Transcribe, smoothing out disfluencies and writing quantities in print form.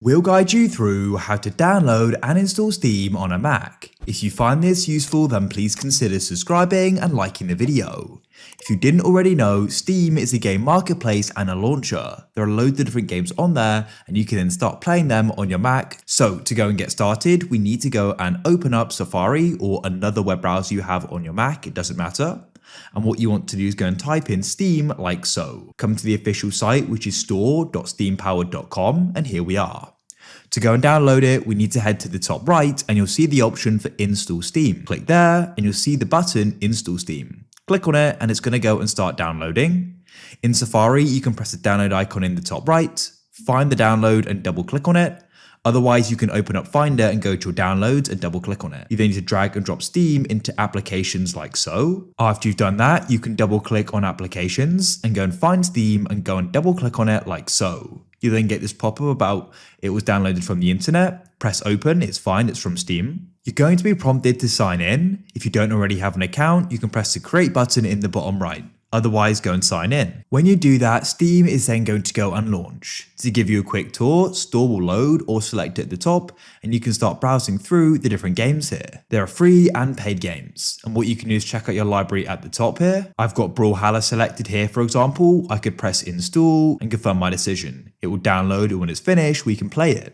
We'll guide you through how to download and install Steam on a Mac. If you find this useful, then please consider subscribing and liking the video. If you didn't already know, Steam is a game marketplace and a launcher. There are loads of different games on there and you can then start playing them on your Mac. So to go and get started, we need to go and open up Safari or another web browser you have on your Mac, it doesn't matter. And what you want to do is go and type in Steam like so. Come to the official site, which is store.steampowered.com, and here we are. To go and download it, we need to head to the top right and you'll see the option for Install Steam. Click there and you'll see the button Install Steam. Click on it and it's going to go and start downloading. In Safari, you can press the download icon in the top right, find the download and double click on it. Otherwise, you can open up Finder and go to your downloads and double click on it. You then need to drag and drop Steam into applications like so. After you've done that, you can double click on applications and go and find Steam and go and double click on it like so. You then get this pop-up about it was downloaded from the internet. Press open, it's fine, it's from Steam. You're going to be prompted to sign in. If you don't already have an account, you can press the create button in the bottom right. Otherwise, go and sign in. When you do that, Steam is then going to go and launch. To give you a quick tour, Store will load or select it at the top, and you can start browsing through the different games here. There are free and paid games, and what you can do is check out your library at the top here. I've got Brawlhalla selected here, for example. I could press install and confirm my decision. It will download, and when it's finished, we can play it.